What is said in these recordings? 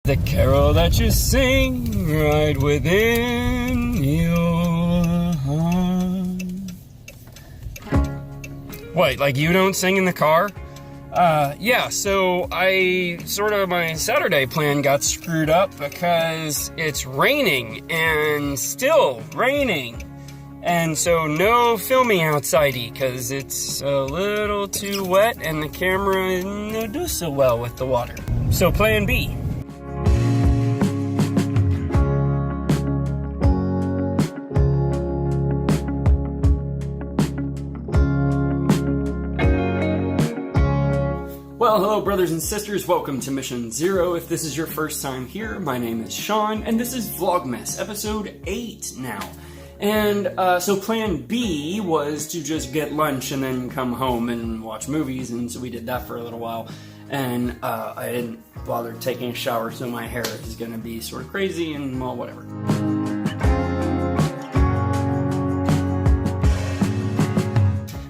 The carol that you sing right within your heart. What, like you don't sing in the car? Yeah, so my Saturday plan got screwed up because it's raining and still raining. And so no filming outside-y because it's a little too wet and the camera doesn't do so well with the water. So plan B. Well, hello brothers and sisters, welcome to Mission Zero. If this is your first time here, my name is Shawn, and this is Vlogmas, episode 8 now. And so plan B was to just get lunch and then come home and watch movies, and so we did that for a little while. And I didn't bother taking a shower, so my hair is going to be sort of crazy and, well, whatever.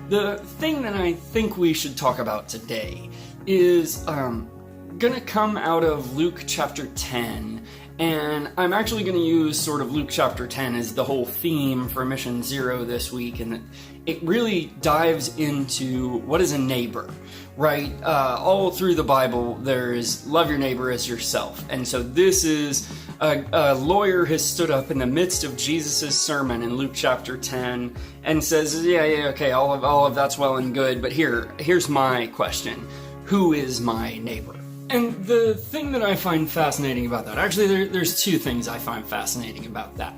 The thing that I think we should talk about today is gonna come out of Luke chapter 10, and I'm actually gonna use sort of Luke chapter 10 as the whole theme for Mission Zero this week, and it really dives into what is a neighbor, right? All through the Bible there's love your neighbor as yourself, and so this is a lawyer has stood up in the midst of Jesus' sermon in Luke chapter 10 and says, yeah, okay, all of that's well and good, but here's my question. Who is my neighbor? And the thing that I find fascinating about that, actually there's two things I find fascinating about that.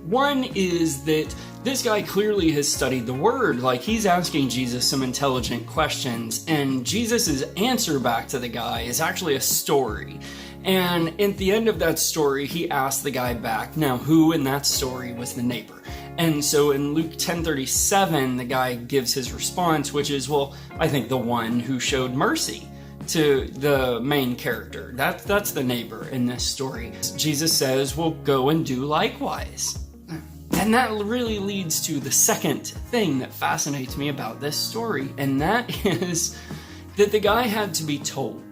One is that this guy clearly has studied the Word, like he's asking Jesus some intelligent questions, and Jesus' answer back to the guy is actually a story. And at the end of that story, he asked the guy back, now who in that story was the neighbor? And so in Luke 10:37, the guy gives his response, which is, well, I think the one who showed mercy to the main character. That's the neighbor in this story. Jesus says, well, go and do likewise. And that really leads to the second thing that fascinates me about this story, and that is that the guy had to be told.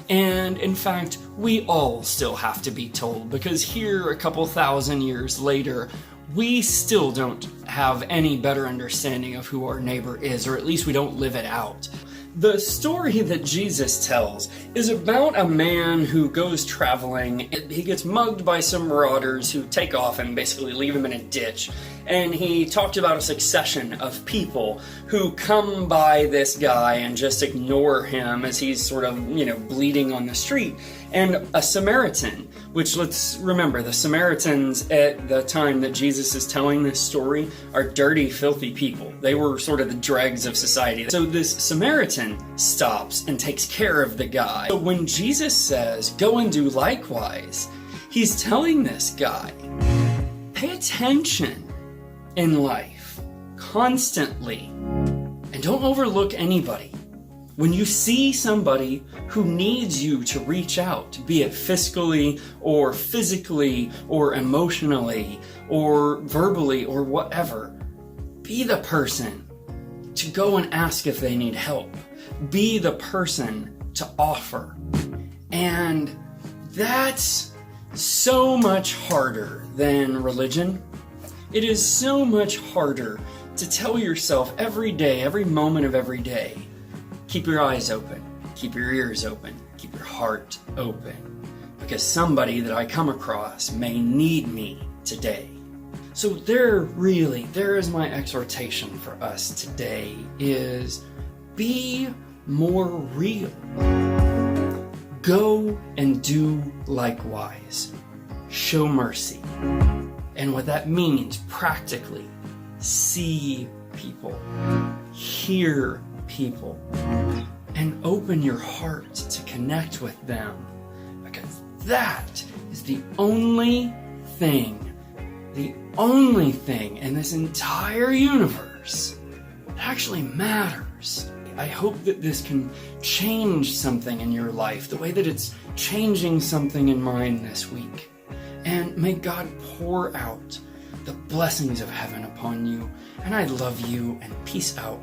And in fact, we all still have to be told, because here, a couple thousand years later, we still don't have any better understanding of who our neighbor is, or at least we don't live it out. The story that Jesus tells is about a man who goes traveling. He gets mugged by some marauders who take off and basically leave him in a ditch. And he talked about a succession of people who come by this guy and just ignore him as he's sort of, bleeding on the street. And a Samaritan, which, let's remember, the Samaritans at the time that Jesus is telling this story are dirty, filthy people. They were sort of the dregs of society. So this Samaritan stops and takes care of the guy. So when Jesus says, go and do likewise, he's telling this guy, pay attention in life, constantly, and don't overlook anybody. When you see somebody who needs you to reach out, be it fiscally or physically or emotionally or verbally or whatever, be the person to go and ask if they need help. Be the person to offer. And that's so much harder than religion. It is so much harder to tell yourself every day, every moment of every day, keep your eyes open, keep your ears open, keep your heart open, because somebody that I come across may need me today. So there is my exhortation for us today, is be more real. Go and do likewise. Show mercy. And what that means practically, see people, hear people, and open your heart to connect with them, because that is the only thing in this entire universe that actually matters. I hope that this can change something in your life, the way that it's changing something in mine this week. And may God pour out the blessings of heaven upon you. And I love you, and peace out.